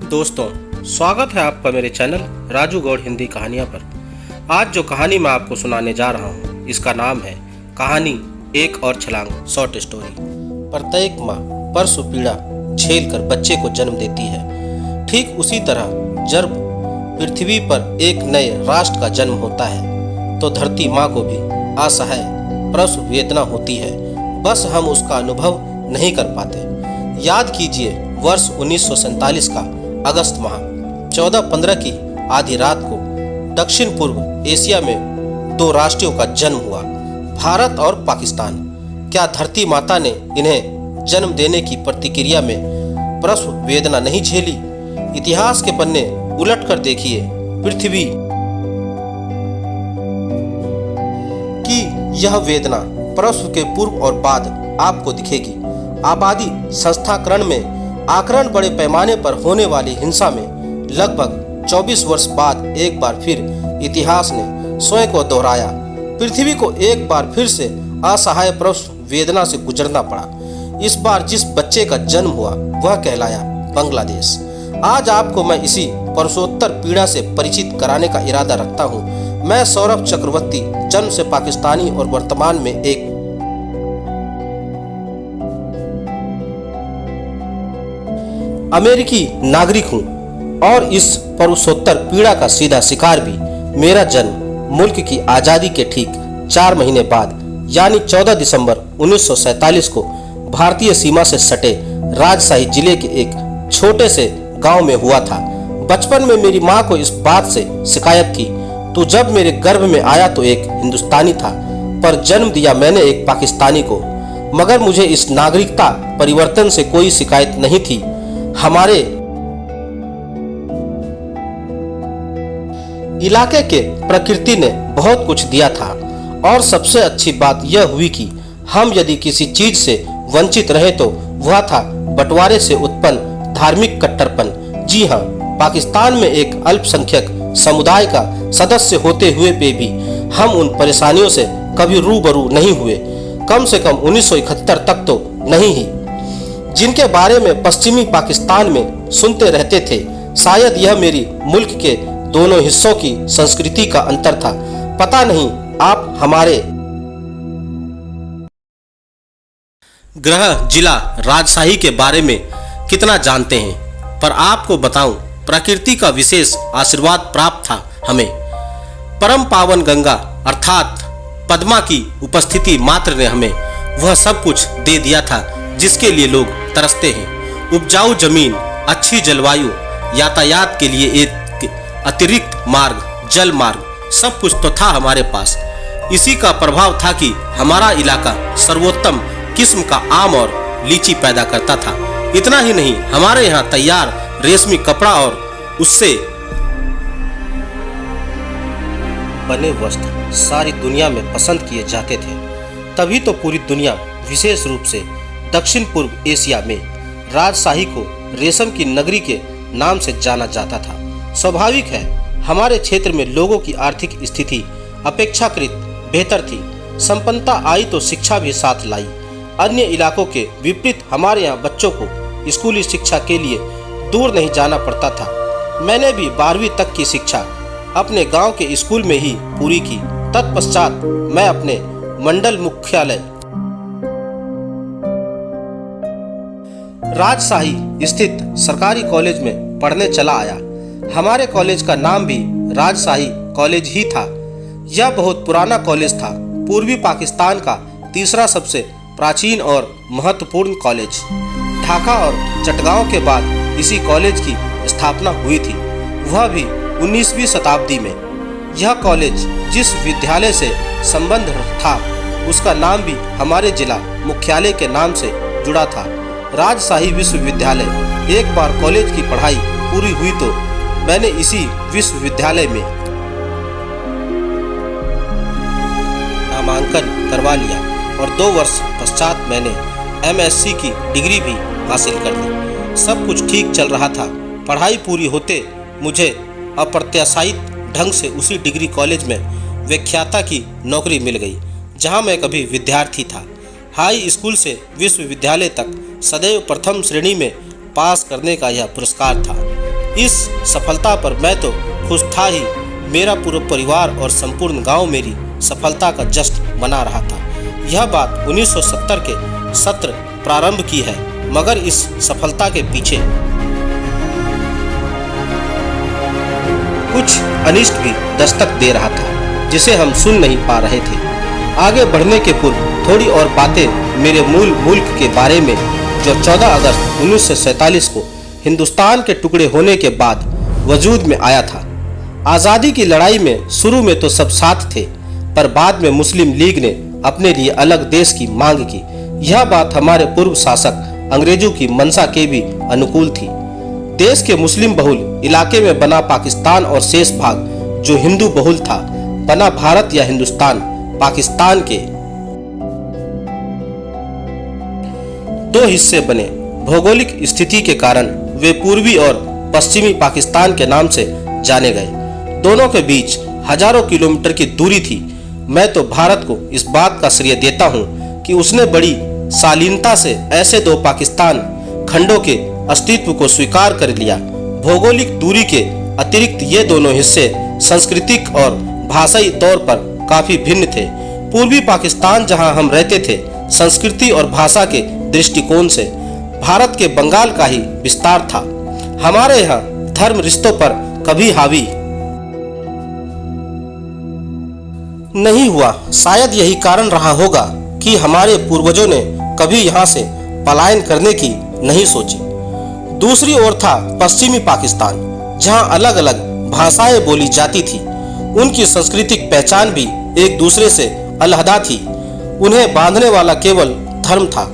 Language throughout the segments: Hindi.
दोस्तों, स्वागत है आपका मेरे चैनल राजू गौड़ हिंदी कहानियाँ पर। आज जो कहानी मैं आपको सुनाने जा रहा हूँ, इसका नाम है कहानी एक और छलांग शॉर्ट स्टोरी। प्रत्येक माँ परसु पीड़ा झेल कर बच्चे को जन्म देती है। ठीक उसी तरह जब पृथ्वी पर एक नए राष्ट्र का जन्म होता है तो धरती माँ को भी असहाय प्रसव वेदना होती है, बस हम उसका अनुभव नहीं कर पाते। याद कीजिए, वर्ष 1947 का अगस्त माह 14-15 की आधी रात को दक्षिण पूर्व एशिया में दो राष्ट्रों का जन्म हुआ, भारत और पाकिस्तान। क्या धरती माता ने इन्हें जन्म देने की प्रतिक्रिया में प्रसव वेदना नहीं झेली? इतिहास के पन्ने उलट कर देखिए, पृथ्वी की यह वेदना प्रसव के पूर्व और बाद आपको दिखेगी। आबादी संस्थाकरण में आकरण बड़े पैमाने पर होने वाली हिंसा में लगभग 24 वर्ष बाद एक बार फिर इतिहास ने स्वयं को दोहराया। पृथ्वी को एक बार फिर से असहाय प्रसव वेदना से गुजरना पड़ा। इस बार जिस बच्चे का जन्म हुआ वह कहलाया बांग्लादेश। आज आपको मैं इसी प्रसवोत्तर पीड़ा से परिचित कराने का इरादा रखता हूँ। मैं सौरभ चक्रवर्ती, जन्म से पाकिस्तानी और वर्तमान में एक अमेरिकी नागरिक हूँ और इस प्रसवोत्तर पीड़ा का सीधा शिकार भी। मेरा जन्म मुल्क की आज़ादी के ठीक 4 महीने बाद यानी 14 दिसंबर 1947 को भारतीय सीमा से सटे राजशाही जिले के एक छोटे से गांव में हुआ था। बचपन में मेरी माँ को इस बात से शिकायत थी, तो जब मेरे गर्भ में आया तो एक हिंदुस्तानी था, पर जन्म दिया मैंने एक पाकिस्तानी को। मगर मुझे इस नागरिकता परिवर्तन से कोई शिकायत नहीं थी। हमारे इलाके के प्रकृति ने बहुत कुछ दिया था और सबसे अच्छी बात यह हुई कि हम यदि किसी चीज से वंचित रहे तो वह था बंटवारे से उत्पन्न धार्मिक कट्टरपन। जी हाँ, पाकिस्तान में एक अल्पसंख्यक समुदाय का सदस्य होते हुए भी हम उन परेशानियों से कभी रूबरू नहीं हुए, कम से कम 1971 तक तो नहीं ही, जिनके बारे में पश्चिमी पाकिस्तान में सुनते रहते थे। शायद यह मेरी मुल्क के दोनों हिस्सों की संस्कृति का अंतर था। पता नहीं आप हमारे गृह जिला राजशाही के बारे में कितना जानते हैं, पर आपको बताऊं, प्रकृति का विशेष आशीर्वाद प्राप्त था हमें। परम पावन गंगा अर्थात पद्मा की उपस्थिति मात्र ने हमें वह सब कुछ दे दिया था जिसके लिए लोग तरसते हैं। उपजाऊ जमीन, अच्छी जलवायु, यातायात के लिए एक अतिरिक्त मार्ग, जल मार्ग, सब कुछ तो था हमारे पास। इसी का प्रभाव था कि हमारा इलाका सर्वोत्तम किस्म का आम और लीची पैदा करता था। इतना ही नहीं, हमारे यहाँ तैयार रेशमी कपड़ा और उससे बने वस्त्र सारी दुनिया में पसंद किए जाते थे। तभी तो पूरी दुनिया, विशेष रूप से दक्षिण पूर्व एशिया में राजशाही को रेशम की नगरी के नाम से जाना जाता था। स्वाभाविक है, हमारे क्षेत्र में लोगों की आर्थिक स्थिति अपेक्षाकृत बेहतर थी। संपन्नता आई तो शिक्षा भी साथ लाई। अन्य इलाकों के विपरीत हमारे यहाँ बच्चों को स्कूली शिक्षा के लिए दूर नहीं जाना पड़ता था। मैंने भी 12वीं तक की शिक्षा अपने गांव के स्कूल में ही पूरी की। तत्पश्चात मैं अपने मंडल मुख्यालय राजशाही स्थित सरकारी कॉलेज में पढ़ने चला आया। हमारे कॉलेज का नाम भी राजशाही कॉलेज ही था। यह बहुत पुराना कॉलेज था, पूर्वी पाकिस्तान का तीसरा सबसे प्राचीन और महत्वपूर्ण कॉलेज। ढाका और चटगांव के बाद इसी कॉलेज की स्थापना हुई थी, वह भी 19वीं शताब्दी में। यह कॉलेज जिस विद्यालय से संबंध था उसका नाम भी हमारे जिला मुख्यालय के नाम से जुड़ा था, राजशाही विश्वविद्यालय। एक बार कॉलेज की पढ़ाई पूरी हुई तो मैंने इसी विश्वविद्यालय में नामांकन करवा लिया और 2 वर्ष पश्चात मैंने MSc की डिग्री भी हासिल कर ली। सब कुछ ठीक चल रहा था। पढ़ाई पूरी होते मुझे अप्रत्याशित ढंग से उसी डिग्री कॉलेज में व्याख्याता की नौकरी मिल गई, जहां मैं कभी विद्यार्थी था। हाई स्कूल से विश्वविद्यालय तक सदैव प्रथम श्रेणी में पास करने का यह पुरस्कार था। इस सफलता पर मैं तो खुश था ही, मेरा पूरा परिवार और संपूर्ण गांव मेरी सफलता का जश्न मना रहा था। यह बात 1970 के सत्र प्रारंभ की है, मगर इस सफलता के पीछे कुछ अनिष्ट भी दस्तक दे रहा था, जिसे हम सुन नहीं पा रहे थे। आगे बढ़ने के पूर्व थोड़ी और बातें मेरे मूल मुल्क के बारे में, जो 14 अगस्त 1947 को हिंदुस्तान के टुकड़े होने के बाद वजूद में आया था। आज़ादी की लड़ाई में शुरू में तो सब साथ थे, पर बाद में मुस्लिम लीग ने अपने लिए अलग देश की मांग की। यह बात हमारे पूर्व शासक अंग्रेजों की मंशा के भी अनुकूल थी। देश के मुस्लिम बहुल इलाके में बना पाकिस्तान और शेष भाग जो हिंदू बहुल था, बना भारत या हिंदुस्तान। पाकिस्तान के दो हिस्से बने। भौगोलिक स्थिति के कारण वे पूर्वी और पश्चिमी पाकिस्तान के नाम से जाने गए। दोनों के बीच हजारों किलोमीटर की दूरी थी। मैं तो भारत को इस बात का श्रेय देता हूँ कि उसने बड़ी शालीनता से ऐसे दो पाकिस्तान खंडों के अस्तित्व को स्वीकार कर लिया। भौगोलिक दूरी के अतिरिक्त ये दोनों हिस्से सांस्कृतिक और भाषाई तौर पर काफी भिन्न थे। पूर्वी पाकिस्तान जहां हम रहते थे, संस्कृति और भाषा के दृष्टिकोण से भारत के बंगाल का ही विस्तार था। हमारे यहाँ धर्म रिश्तों पर कभी हावी नहीं हुआ। शायद यही कारण रहा होगा कि हमारे पूर्वजों ने कभी यहाँ से पलायन करने की नहीं सोची। दूसरी ओर था पश्चिमी पाकिस्तान, जहाँ अलग अलग भाषाएं बोली जाती थी। उनकी सांस्कृतिक पहचान भी एक दूसरे से अलहदा थी। उन्हें बांधने वाला केवल धर्म था।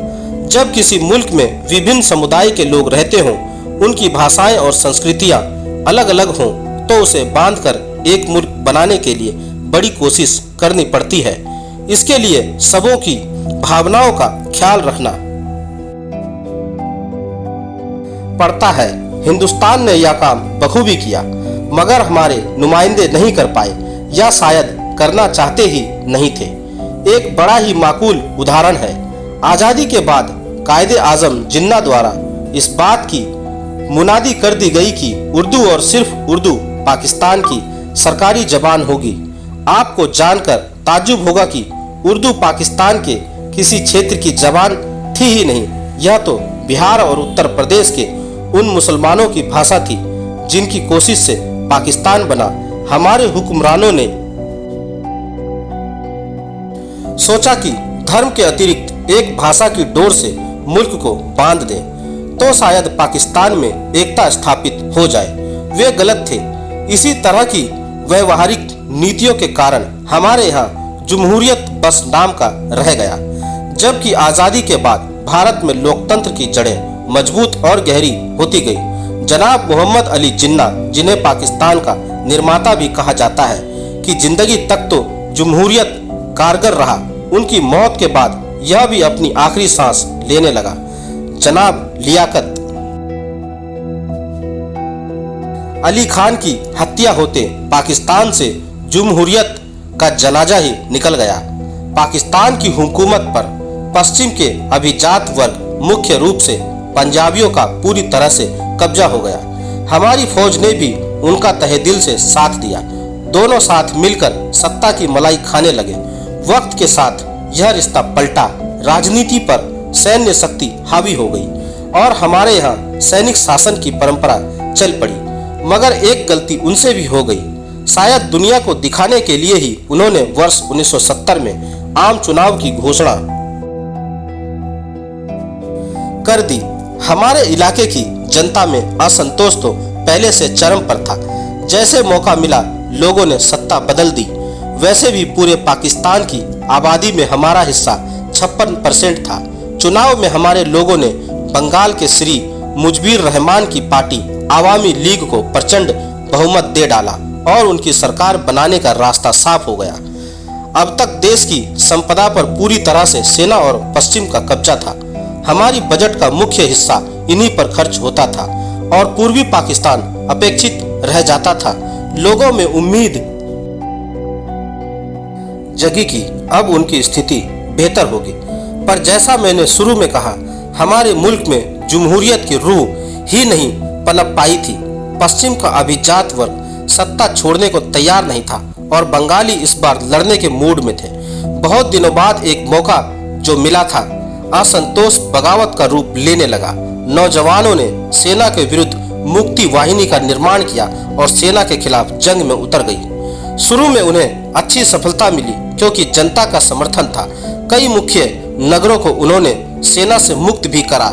जब किसी मुल्क में विभिन्न समुदाय के लोग रहते हों, उनकी भाषाएं और संस्कृतियां अलग अलग हों, तो उसे बांधकर एक मुल्क बनाने के लिए बड़ी कोशिश करनी पड़ती है। इसके लिए सबों की भावनाओं का ख्याल रखना पड़ता है। हिंदुस्तान ने यह काम बखूबी किया, मगर हमारे नुमाइंदे नहीं कर पाए, या शायद करना चाहते ही नहीं थे। एक बड़ा ही माकूल उदाहरण है। आज़ादी के बाद कायदे आजम जिन्ना द्वारा इस बात की मुनादी कर दी गई कि उर्दू और सिर्फ उर्दू पाकिस्तान की सरकारी जबान होगी। आपको जानकर ताज्जुब होगा कि उर्दू पाकिस्तान के किसी क्षेत्र की जबान थी ही नहीं। यह तो बिहार और उत्तर प्रदेश के उन मुसलमानों की भाषा थी जिनकी कोशिश से पाकिस्तान बना। हमारे हुक्मरानों ने सोचा कि धर्म के अतिरिक्त एक भाषा की डोर से मुल्क को बांध दें, तो शायद पाकिस्तान में एकता स्थापित हो जाए। वे गलत थे। इसी तरह की व्यवहारिक नीतियों के कारण हमारे यहाँ जमहूरियत बस नाम का रह गया, जबकि आज़ादी के बाद भारत में लोकतंत्र की जड़ें मजबूत और गहरी होती गई। जनाब मोहम्मद अली जिन्ना, जिन्हें पाकिस्तान का निर्माता भी कहा जाता है, कि जिंदगी तक तो जमहूरियत कारगर रहा। उनकी मौत के बाद यह भी अपनी आखिरी सांस लेने लगा। जनाब लियाकत अली खान की हत्या होते पाकिस्तान से जमहूरियत का जनाजा ही निकल गया। पाकिस्तान की हुकूमत पर पश्चिम के अभिजात वर्ग, मुख्य रूप से पंजाबियों का पूरी तरह से कब्जा हो गया। हमारी फौज ने भी उनका तहे दिल से साथ दिया। दोनों साथ मिलकर सत्ता की मलाई खाने लगे। वक्त के साथ यह रिश्ता पलटा। राजनीति पर सैन्य शक्ति हावी हो गई और हमारे यहाँ सैनिक शासन की परंपरा चल पड़ी। मगर एक गलती उनसे भी हो गई। शायद दुनिया को दिखाने के लिए ही उन्होंने वर्ष 1970 में आम चुनाव की घोषणा कर दी। हमारे इलाके की जनता में असंतोष तो पहले से चरम पर था। जैसे मौका मिला लोगों ने सत्ता बदल दी। वैसे भी पूरे पाकिस्तान की आबादी में हमारा हिस्सा 56% था। चुनाव में हमारे लोगों ने बंगाल के श्री मुजबिर रहमान की पार्टी आवामी लीग को प्रचंड बहुमत दे डाला और उनकी सरकार बनाने का रास्ता साफ हो गया। अब तक देश की संपदा पर पूरी तरह से सेना और पश्चिम का कब्जा था। हमारी बजट का मुख्य हिस्सा इन्हीं पर खर्च होता था और पूर्वी पाकिस्तान अपेक्षित रह जाता था। लोगों में उम्मीद जगी कि अब उनकी स्थिति बेहतर होगी, पर जैसा मैंने शुरू में कहा, हमारे मुल्क में जमहूरियत की रूह ही नहीं पनप पाई थी। पश्चिम का अभिजात वर्ग सत्ता छोड़ने को तैयार नहीं था और बंगाली इस बार लड़ने के मूड में थे। बहुत दिनों बाद एक मौका जो मिला था, असंतोष बगावत का रूप लेने लगा। नौजवानों ने सेना के विरुद्ध मुक्ति वाहिनी का निर्माण किया और सेना के खिलाफ जंग में उतर गई। शुरू में उन्हें अच्छी सफलता मिली क्योंकि जनता का समर्थन था। कई मुख्य नगरों को उन्होंने सेना से मुक्त भी करा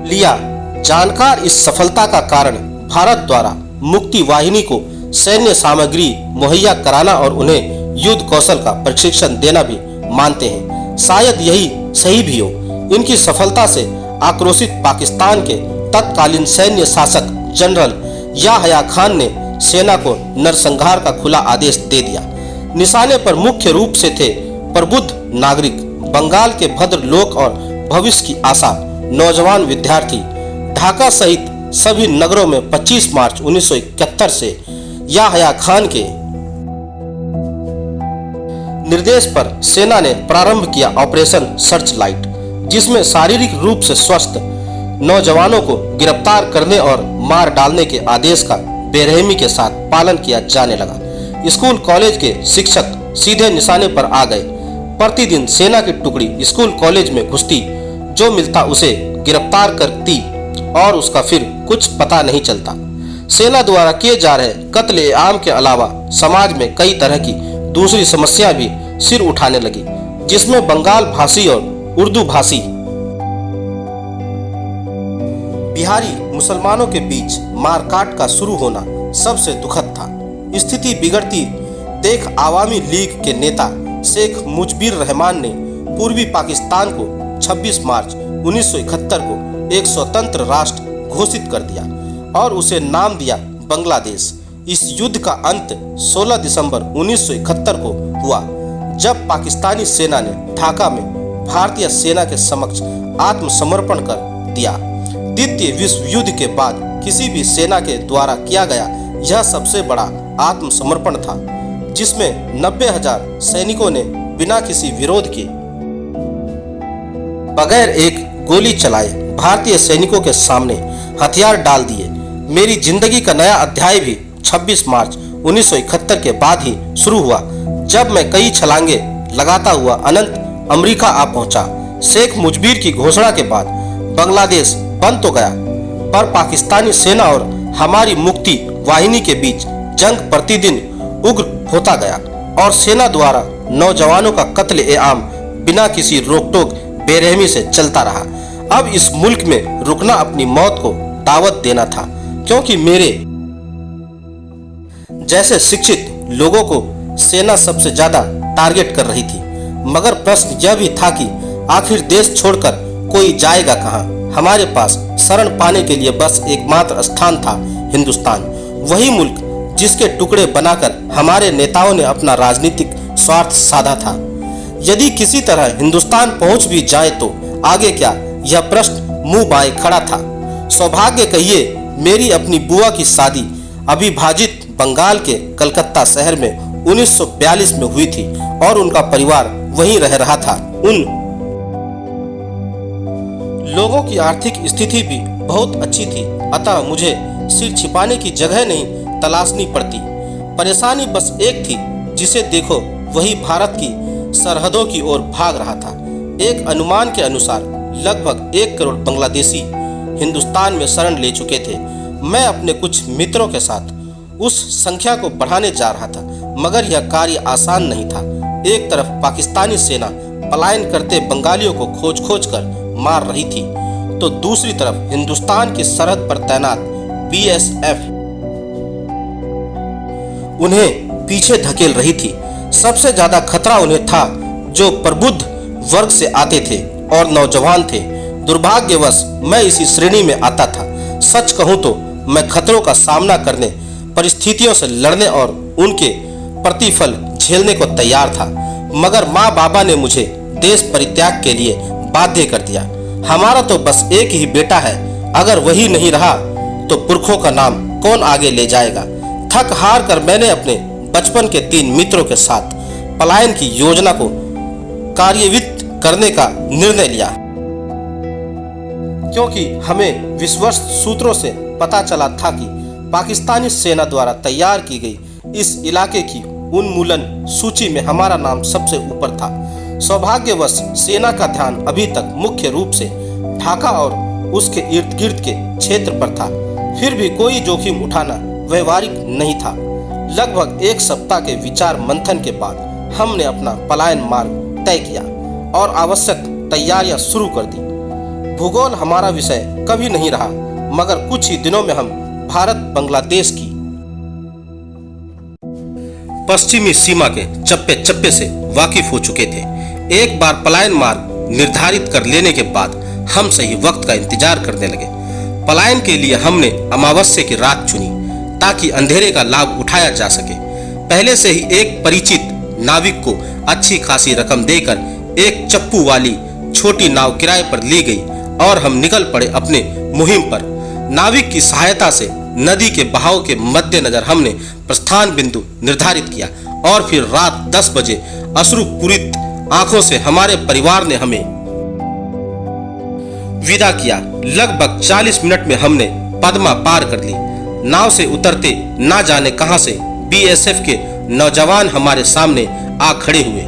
लिया। जानकार इस सफलता का कारण भारत द्वारा मुक्ति वाहिनी को सैन्य सामग्री मुहैया कराना और उन्हें युद्ध कौशल का प्रशिक्षण देना भी मानते हैं। शायद यही सही भी हो। इनकी सफलता से आक्रोशित पाकिस्तान के तत्कालीन सैन्य शासक जनरल याहया खान ने सेना को नरसंहार का खुला आदेश दे दिया। निशाने पर मुख्य रूप से थे प्रबुद्ध नागरिक, बंगाल के भद्र लोक और भविष्य की आशा, नौजवान विद्यार्थी। ढाका सहित सभी नगरों में 25 मार्च 1971 से याहया खान के निर्देश पर सेना ने प्रारंभ किया ऑपरेशन सर्च लाइट, जिसमें शारीरिक रूप से स्वस्थ नौजवानों को गिरफ्तार करने और मार डालने के आदेश का बेरहमी के साथ पालन किया जाने लगा। स्कूल कॉलेज के शिक्षक सीधे निशाने पर आ गए। प्रतिदिन सेना की टुकड़ी स्कूल कॉलेज में घुसती, जो मिलता उसे गिरफ्तार करती और उसका फिर कुछ पता नहीं चलता। सेना द्वारा किए जा रहे कत्ले आम के अलावा समाज में कई तरह की दूसरी समस्या भी सिर उठाने लगी, जिसमें बंगाल भाषी और उर्दू भाषी बिहारी मुसलमानों के बीच मारकाट का शुरू होना सबसे दुखद था। स्थिति बिगड़ती देख आवामी लीग के नेता शेख मुजबिर रहमान ने पूर्वी पाकिस्तान को 26 मार्च 1971 को एक स्वतंत्र राष्ट्र घोषित कर दिया और उसे नाम दिया बांग्लादेश। इस युद्ध का अंत 16 दिसंबर 1971 को हुआ, जब पाकिस्तानी सेना ने ढाका में भारतीय सेना के समक्ष आत्मसमर्पण कर दिया। द्वितीय विश्व युद्ध के बाद किसी भी सेना के द्वारा किया गया यह सबसे बड़ा आत्मसमर्पण था, जिसमें 90,000 सैनिकों ने बिना किसी विरोध के बगैर एक गोली चलाए भारतीय सैनिकों के सामने हथियार डाल दिए। मेरी जिंदगी का नया अध्याय भी 26 मार्च 1971 के बाद ही शुरू हुआ, जब मैं कई छलांगे लगाता हुआ अनंत अमेरिका आ पहुंचा। शेख मुजबिर की घोषणा के बाद बांग्लादेश बंद तो गया, पर पाकिस्तानी सेना और हमारी मुक्ति वाहिनी के बीच जंग प्रतिदिन उग्र होता गया और सेना द्वारा नौजवानों का कत्ल-ए-आम बिना किसी रोक-टोक बेरहमी से चलता रहा। अब इस मुल्क में रुकना अपनी मौत को दावत देना था, क्योंकि मेरे जैसे शिक्षित लोगों को सेना सबसे ज्यादा टारगेट कर रही थी। मगर प्रश्न यह भी था कि आखिर देश छोड़कर कोई जाएगा कहां? हमारे पास शरण पाने के लिए बस एकमात्र स्थान था हिंदुस्तान, वही मुल्क जिसके टुकड़े बनाकर हमारे नेताओं ने अपना राजनीतिक स्वार्थ साधा था। यदि किसी तरह हिंदुस्तान पहुंच भी जाए तो आगे क्या, यह प्रश्न मुंह बाएं खड़ा था। सौभाग्य कहिए मेरी अपनी बुआ की शादी अविभाजित बंगाल के कलकत्ता शहर में 1942 में हुई थी और उनका परिवार वहीं रह रहा था। उन लोगों की आर्थिक स्थिति भी बहुत अच्छी थी, अतः मुझे सिर छिपाने की जगह नहीं तलाशनी पड़ती। परेशानी बस एक थी, जिसे देखो वही भारत की सरहदों की ओर भाग रहा था। एक अनुमान के अनुसार लगभग 1 करोड़ बांग्लादेशी हिंदुस्तान में शरण ले चुके थे। मैं अपने कुछ मित्रों के साथ उस संख्या को बढ़ाने जा रहा था, मगर यह कार्य आसान नहीं था। एक तरफ पाकिस्तानी सेना पलायन करते बंगालियों को खोज खोज कर मार रही थी, तो दूसरी तरफ हिंदुस्तान की सरहद पर तैनात BSF उन्हें पीछे धकेल रही थी। सबसे ज्यादा खतरा उन्हें था जो प्रबुद्ध वर्ग से आते थे और नौजवान थे। दुर्भाग्यवश मैं इसी श्रेणी में आता था। सच कहूं तो मैं खतरों का सामना करने, परिस्थितियों से लड़ने और उनके प्रतिफल झेलने को तैयार था, मगर माँ बाबा ने मुझे देश परित्याग के लिए बाध्य कर दिया। हमारा तो बस एक ही बेटा है, अगर वही नहीं रहा तो पुरखों का नाम कौन आगे ले जाएगा। थक हार कर मैंने अपने बचपन के 3 मित्रों के साथ पलायन की योजना को कार्यान्वित करने का निर्णय लिया। क्योंकि हमें विश्वस्त सूत्रों से पता चला था कि पाकिस्तानी सेना द्वारा तैयार की गई इस इलाके की उन्मूलन सूची में हमारा नाम सबसे ऊपर था। सौभाग्यवश सेना का ध्यान अभी तक मुख्य रूप से ढाका और उसके इर्द गिर्द के क्षेत्र पर था। फिर भी कोई जोखिम उठाना व्यवहारिक नहीं था। लगभग एक सप्ताह के विचार मंथन के बाद हमने अपना पलायन मार्ग तय किया और आवश्यक तैयारियां शुरू कर दी। भूगोल हमारा विषय कभी नहीं रहा, मगर कुछ ही दिनों में हम भारत बांग्लादेश की पश्चिमी सीमा के चप्पे चप्पे से वाकिफ हो चुके थे। एक बार पलायन मार्ग निर्धारित कर लेने के बाद हम सही वक्त का इंतजार करने लगे। पलायन के लिए हमने अमावस्या की रात चुनी ताकि अंधेरे का लाभ उठाया जा सके। पहले से ही एक परिचित नाविक को अच्छी खासी रकम देकर एक चप्पू वाली छोटी नाव किराए पर ली गई और हम निकल पड़े अपने मुहिम पर। नाविक की सहायता से नदी के बहाव के मद्देनजर हमने प्रस्थान बिंदु निर्धारित किया और फिर रात 10 बजे अश्रुपूरित आंखों से हमारे परिवार ने हमें विदा किया। लगभग 40 मिनट में हमने पद्मा पार कर ली। नाव से उतरते ना जाने कहां से बीएसएफ के नौजवान हमारे सामने आ खड़े हुए।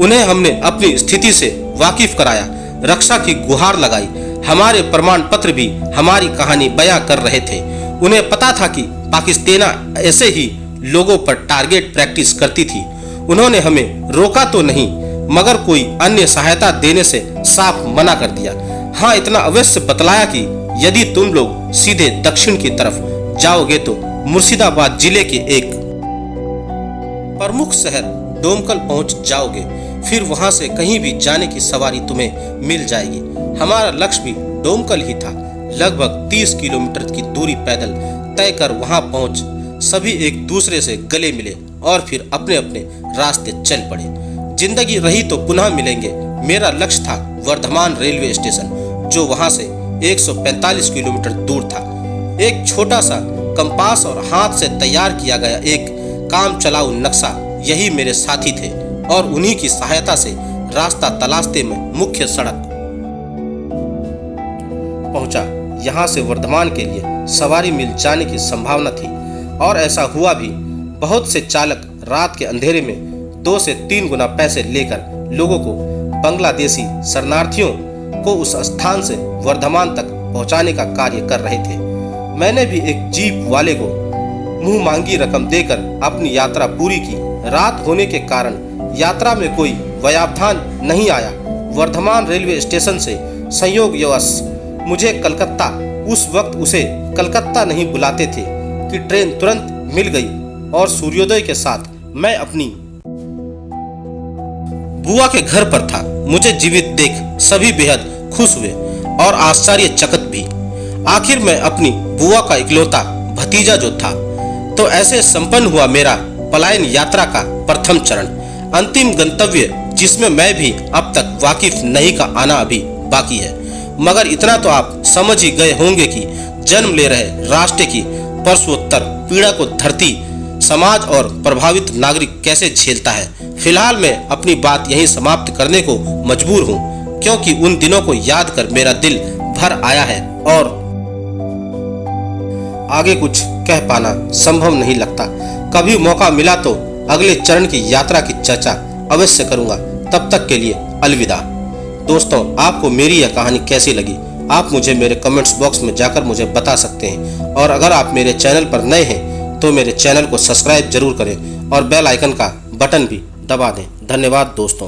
उन्हें हमने अपनी स्थिति से वाकिफ कराया, रक्षा की गुहार लगाई। हमारे प्रमाण पत्र भी हमारी कहानी बयां कर रहे थे। उन्हें पता था कि पाकिस्तान ऐसे ही लोगों पर टारगेट प्रैक्टिस करती थी। उन्होंने हमें रोका तो नहीं, मगर कोई अन्य सहायता देने से साफ मना कर दिया। हाँ, इतना अवश्य बतलाया कि यदि तुम लोग सीधे दक्षिण की तरफ जाओगे तो मुर्शिदाबाद जिले के एक प्रमुख शहर डोमकल पहुंच जाओगे। फिर वहां से कहीं भी जाने की सवारी तुम्हें मिल जाएगी। हमारा लक्ष्य भी डोमकल ही था। लगभग 30 किलोमीटर की दूरी पैदल तय कर वहां पहुंच सभी एक दूसरे से गले मिले और फिर अपने अपने रास्ते चल पड़े। जिंदगी रही तो पुनः मिलेंगे। मेरा लक्ष्य था वर्धमान रेलवे स्टेशन, जो वहां से 145 किलोमीटर दूर था। एक छोटा सा कंपास और हाथ से तैयार किया गया एक काम चलाऊ नक्शा, यही मेरे साथी थे और उन्हीं की सहायता से रास्ता तलाशते में मुख्य सड़क पहुंचा। यहाँ से वर्धमान के लिए सवारी मिल जाने की संभावना थी और ऐसा हुआ भी। बहुत से चालक रात के अंधेरे में 2 से 3 गुना पैसे लेकर लोगों को, बांग्लादेशी शरणार्थियों को उस स्थान से वर्धमान तक पहुंचाने का कार्य कर रहे थे। मैंने भी एक जीप वाले को मुंह मांगी रकम देकर अपनी यात्रा पूरी की। रात होने के कारण यात्रा में कोई व्यवधान नहीं आया। वर्धमान रेलवे स्टेशन से संयोगवश मुझे कलकत्ता, उस वक्त उसे कलकत्ता नहीं बुलाते थे, कि ट्रेन तुरंत मिल गई और सूर्योदय के साथ मैं अपनी बुआ के घर पर था। मुझे जीवित देख सभी बेहद खुश हुए और आश्चर्यचकित भी। आखिर मैं अपनी बुआ का इकलौता भतीजा जो था। तो ऐसे संपन्न हुआ मेरा पलायन यात्रा का प्रथम चरण। अंतिम गंतव्य जिसमें मैं भी अब तक वाकिफ नहीं का आना अभी बाकी है। मगर इतना तो आप समझ ही गए होंगे कि जन्म ले रहे राष्ट्र की परसोत्तर पीड़ा को धरती, समाज और प्रभावित नागरिक कैसे झेलता है। फिलहाल मैं अपनी बात यहीं समाप्त करने को मजबूर हूँ, क्योंकि उन दिनों को याद कर मेरा दिल भर आया है और आगे कुछ कह पाना संभव नहीं लगता। कभी मौका मिला तो अगले चरण की यात्रा की चर्चा अवश्य करूंगा। तब तक के लिए अलविदा। दोस्तों, आपको मेरी यह कहानी कैसी लगी, आप मुझे मेरे कमेंट्स बॉक्स में जाकर मुझे बता सकते हैं। और अगर आप मेरे चैनल पर नए हैं तो मेरे चैनल को सब्सक्राइब जरूर करें और बेल आइकन का बटन भी दबा दें। धन्यवाद दोस्तों।